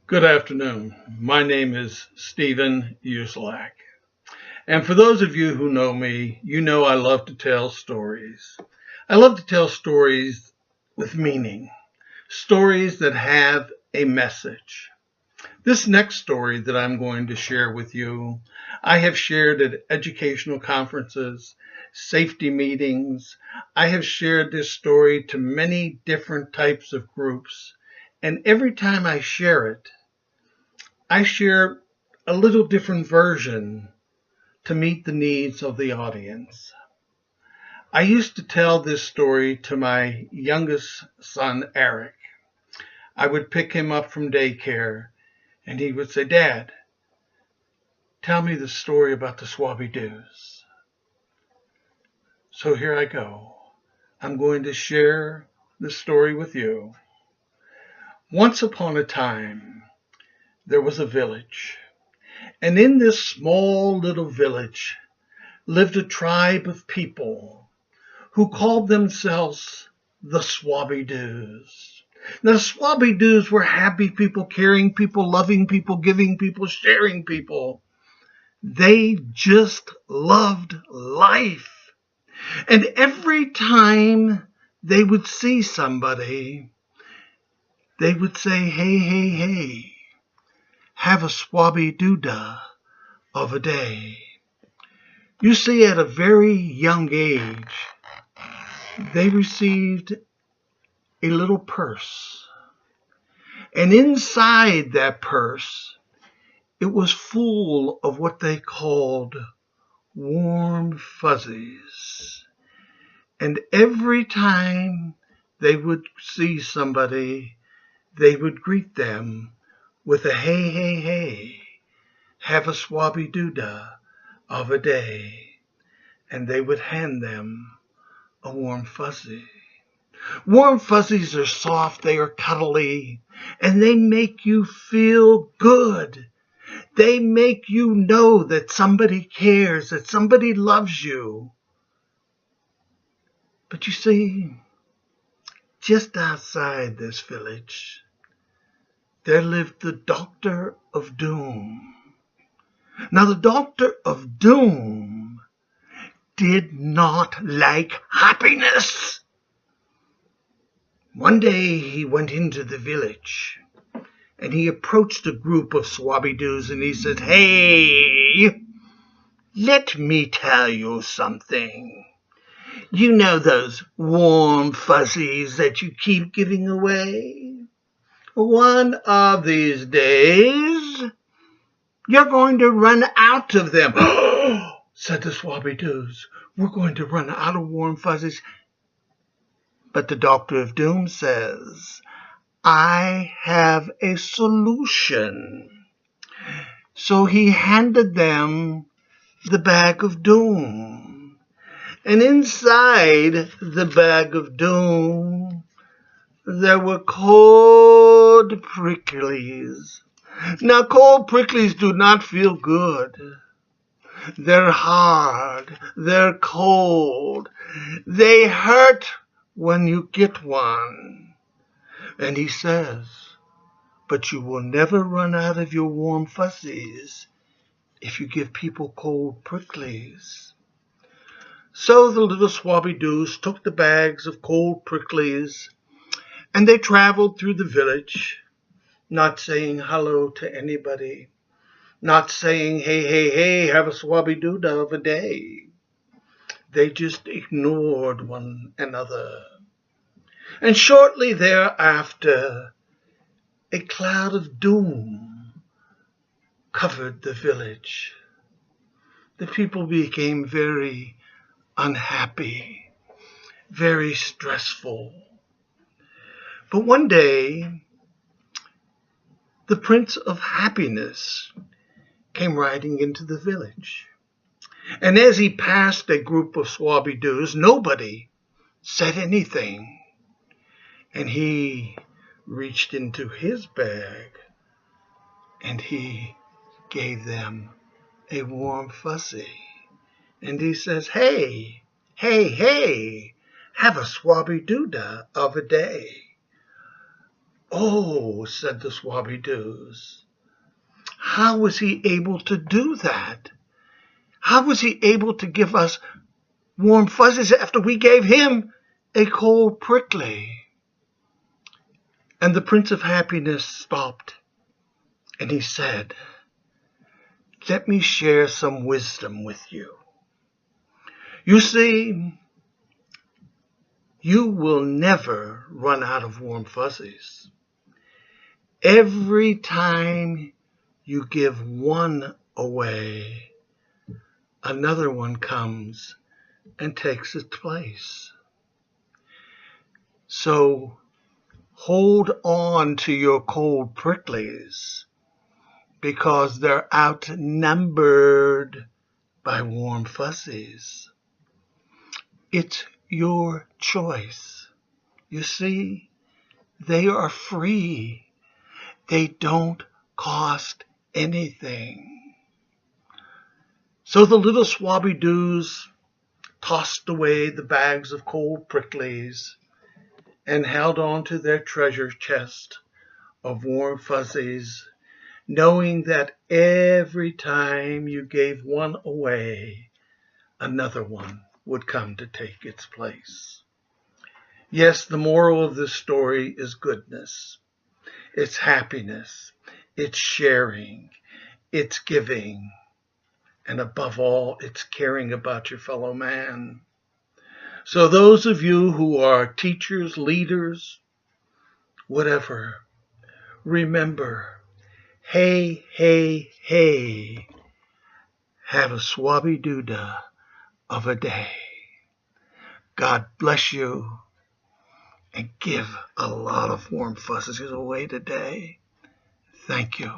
Good afternoon. My name is Stephen Uzelac. And for those of you who know me, you know I love to tell stories. I love to tell stories with meaning, stories that have a message. This next story that I'm going to share with you, I have shared at educational conferences, safety meetings. I have shared this story to many different types of groups. And every time I share it, I share a little different version to meet the needs of the audience. I used to tell this story to my youngest son, Eric. I would pick him up from daycare and he would say, "Dad, tell me the story about the Swabbie Doos." So here I go. I'm going to share the story with you. Once upon a time, there was a village. And in this small little village lived a tribe of people who called themselves the Swabbie Doos. Now, the Swabbie Doos were happy people, caring people, loving people, giving people, sharing people. They just loved life. And every time they would see somebody, they would say, "Hey, hey, hey, have a Swabbie Doodah of a day." You see, at a very young age, they received a little purse. And inside that purse, it was full of what they called warm fuzzies. And every time they would see somebody, they would greet them with a "Hey, hey, hey, have a Swabbie Doodah of a day." And they would hand them a warm fuzzy. Warm fuzzies are soft, they are cuddly, and they make you feel good. They make you know that somebody cares, that somebody loves you. But you see, just outside this village, there lived the Doctor of Doom. Now, the Doctor of Doom did not like happiness. One day he went into the village and he approached a group of Swabbie Doos and he said, "Hey, let me tell you something. You know those warm fuzzies that you keep giving away? One of these days, you're going to run out of them." Said the Swabbie Doos. "We're going to run out of warm fuzzies." But the Doctor of Doom says, "I have a solution." So he handed them the bag of doom. And inside the bag of doom, there were cold pricklies. Now, cold pricklies do not feel good. They're hard. They're cold. They hurt when you get one. And he says, "But you will never run out of your warm fuzzies if you give people cold pricklies." So the little Swabbie Doos took the bags of cold pricklies and they traveled through the village, not saying hello to anybody, not saying, "Hey, hey, hey, have a Swabbie Doodah of a day." They just ignored one another. And shortly thereafter, a cloud of doom covered the village. The people became very unhappy, very stressful. But one day, the Prince of Happiness came riding into the village. And as he passed a group of Swabbie Doos, nobody said anything. And he reached into his bag and he gave them a warm fuzzy. And he says, "Hey, hey, hey, have a Swabbie Doodah of a day." "Oh," said the Swabby-Doos, "how was he able to do that? How was he able to give us warm fuzzies after we gave him a cold prickly?" And the Prince of Happiness stopped, and he said, "Let me share some wisdom with you. You see, you will never run out of warm fuzzies. Every time you give one away, another one comes and takes its place. So hold on to your cold pricklies, because they're outnumbered by warm fuzzies. It's your choice. You see, they are free. They don't cost anything." So the little Swabby-Doos tossed away the bags of cold pricklies and held on to their treasure chest of warm fuzzies, knowing that every time you gave one away, another one would come to take its place. Yes, the moral of this story is goodness. It's happiness. It's sharing. It's giving. And above all, it's caring about your fellow man. So those of you who are teachers, leaders, whatever, remember, hey, hey, hey, have a swabby-doodah of a day. God bless you, and give a lot of warm fuzzies away today. Thank you.